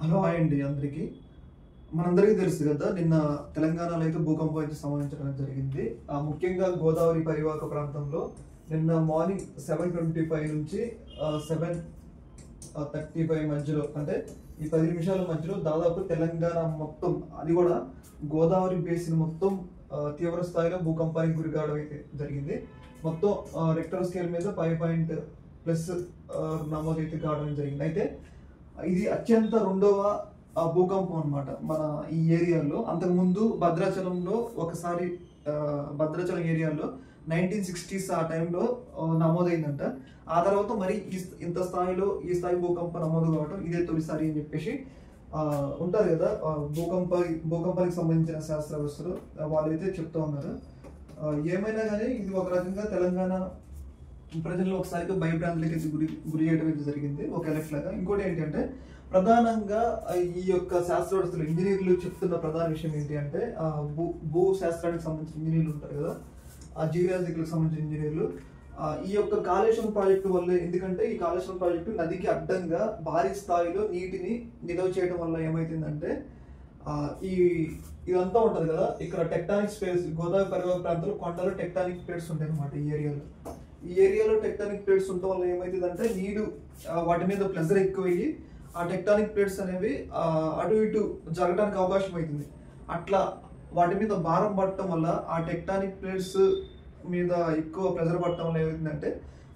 Hello hi అండి అందరికీ. మనందరికీ తెలుసు కదా, నిన్న తెలంగాణలో అయితే భూకంపం అయితే సంభవించడం జరిగింది. ముఖ్యంగా గోదావరి పరివాహక ప్రాంతంలో నిన్న మార్నింగ్ 7:25 నుంచి 7:35 మధ్యలో, అంటే ఈ 10 నిమిషాల మధ్యలో దాదాపు తెలంగాణ మొత్తం, అది కూడా గోదావరి బేసిన్ మొత్తం తీవ్ర స్థాయిలో భూకంపానికి గురి కావడం అయితే జరిగింది. మొత్తం రెక్టర్ స్కేల్ మీద 5+ నమోదైతే కావడం జరిగింది. అయితే ఇది అత్యంత రెండవ భూకంపం అన్నమాట మన ఈ ఏరియాలో. అంతకుముందు భద్రాచలంలో ఒకసారి, భద్రాచలం ఏరియాలో 1960s ఆ టైంలో నమోదైందంట. ఆ తర్వాత మరి ఇంత స్థాయిలో ఈ స్థాయి భూకంపం నమోదు కావడం ఇదే తొలిసారి అని చెప్పేసి ఉంటారు కదా భూకంపానికి సంబంధించిన శాస్త్రవేత్తలు, వాళ్ళైతే చెప్తా ఉన్నారు. ఏమైనా కానీ ఇది ఒక రకంగా తెలంగాణ ప్రజల్లో ఒకసారిగా భయభ్రాంతులకి గురి చేయడం అయితే జరిగింది, ఒక ఎలక్ట్ లాగా. ఇంకోటి ఏంటంటే, ప్రధానంగా ఈ యొక్క శాస్త్రవేత్తలు, ఇంజనీర్లు చెప్తున్న ప్రధాన విషయం ఏంటి అంటే, భూ శాస్త్రానికి సంబంధించిన ఇంజనీర్లు ఉంటారు కదా, ఆ జియోలాజికల్కి సంబంధించిన ఇంజనీర్లు, ఈ యొక్క కాళేశ్వరం ప్రాజెక్టు వల్లే. ఎందుకంటే ఈ కాళేశ్వరం ప్రాజెక్టు నదికి అడ్డంగా భారీ స్థాయిలో నీటిని నిల్వ చేయడం వల్ల ఏమైతుందంటే, ఇదంతా ఉంటుంది కదా, ఇక్కడ టెక్టానిక్ స్పేస్, గోదావరి పరివాహక ప్రాంతంలో కొండలో టెక్టానిక్ ప్లేట్స్ ఉంటాయి అనమాట. ఈ ఏరియాలో టెక్టానిక్ ప్లేట్స్ ఉండటం వల్ల ఏమవుతుందంటే, నీరు వాటి మీద ప్రెజర్ ఎక్కువయ్యి ఆ టెక్టానిక్ ప్లేట్స్ అనేవి అటు ఇటు జరగడానికి అవకాశం అవుతుంది. అట్లా వాటి మీద భారం పడటం వల్ల, ఆ టెక్టానిక్ ప్లేట్స్ మీద ఎక్కువ ప్రెజర్ పడటం వల్ల ఏమవుతుందంటే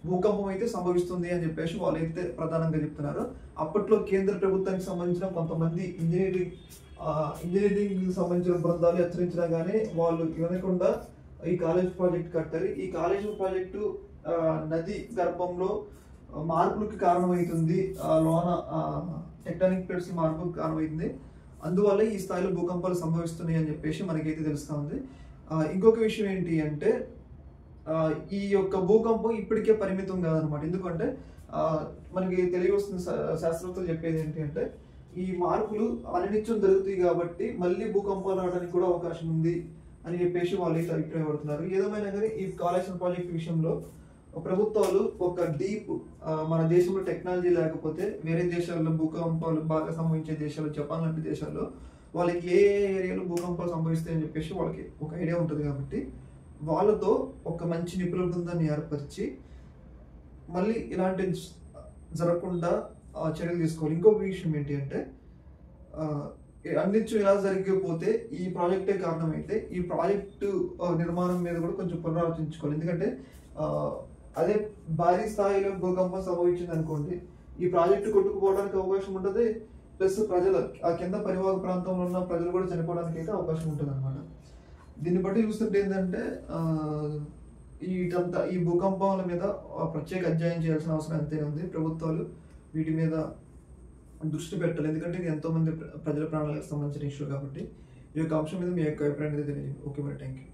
భూకంపం అయితే సంభవిస్తుంది అని చెప్పేసి వాళ్ళు అయితే ప్రధానంగా చెప్తున్నారు. అప్పట్లో కేంద్ర ప్రభుత్వానికి సంబంధించిన కొంతమంది ఇంజనీరింగ్ సంబంధించిన బృందాలు హెచ్చరించినా కానీ వాళ్ళు వినకుండా ఈ కాలేజ్ ప్రాజెక్ట్ కట్టారు. ఈ కాలేజ్ ప్రాజెక్టు నది గర్భంలో మార్పులకు కారణమవుతుంది, లోన టెక్టానిక్ ప్లేట్స్ మార్పులకు కారణమవుతుంది. అందువల్ల ఈ స్థాయిలో భూకంపాలు సంభవిస్తున్నాయి అని చెప్పేసి మనకైతే తెలుస్తూ ఉంది. ఇంకొక విషయం ఏంటి అంటే, ఈ యొక్క భూకంపం ఇప్పటికే పరిమితం కాదనమాట. ఎందుకంటే మనకి తెలియవస్తున్న శాస్త్రవేత్తలు చెప్పేది ఏంటి అంటే, ఈ మార్పులు అనినిత్యం జరుగుతాయి కాబట్టి మళ్ళీ భూకంపాలు రావడానికి కూడా అవకాశం ఉంది అని చెప్పేసి వాళ్ళు అయితే అభిప్రాయపడుతున్నారు. ఏదేమైనా కానీ ఈ కాళేశ్వరం ప్రాజెక్ట్ విషయంలో ప్రభుత్వాలు ఒక మన దేశంలో టెక్నాలజీ లేకపోతే వేరే దేశాల్లో భూకంపాలు బాగా సంభవించే దేశాలు, జపాన్ లాంటి దేశాల్లో వాళ్ళకి ఏ ఏరియాలో భూకంపాలు సంభవిస్తాయని చెప్పేసి వాళ్ళకి ఒక ఐడియా ఉంటుంది. కాబట్టి వాళ్ళతో ఒక మంచి నిపుణుల బృందాన్ని ఏర్పరిచి మళ్ళీ ఇలాంటి జరగకుండా చర్యలు తీసుకోవాలి. ఇంకొక విషయం ఏంటి అంటే, అన్నించు ఇలా జరిగిపోతే ఈ ప్రాజెక్టే కారణమైతే ఈ ప్రాజెక్టు నిర్మాణం మీద కూడా కొంచెం పునరాలోచించుకోవాలి. ఎందుకంటే అదే భారీ స్థాయిలో భూకంపం సంభవించింది అనుకోండి, ఈ ప్రాజెక్టు కొట్టుకుపోవడానికి అవకాశం ఉంటుంది. ప్లస్ ప్రజలు, ఆ కింద పరివాహక ప్రాంతంలో ఉన్న ప్రజలు కూడా చనిపోవడానికి అయితే అవకాశం ఉంటుంది అనమాట. దీన్ని బట్టి చూస్తుంటే ఏంటంటే, ఈ భూకంపాల మీద ప్రత్యేక అధ్యయనం చేయాల్సిన అవసరం అంతే ఉంది. ప్రభుత్వాలు వీటి మీద దృష్టి పెట్టాలి. ఎందుకంటే ఇది ఎంతో మంది ప్రజల ప్రాణాలకు సంబంధించిన ఇష్యూ కాబట్టి. ఈ యొక్క అంశం మీద మీ యొక్క అభిప్రాయం తెలియజేయండి. ఓకే మరి, థ్యాంక్ యూ.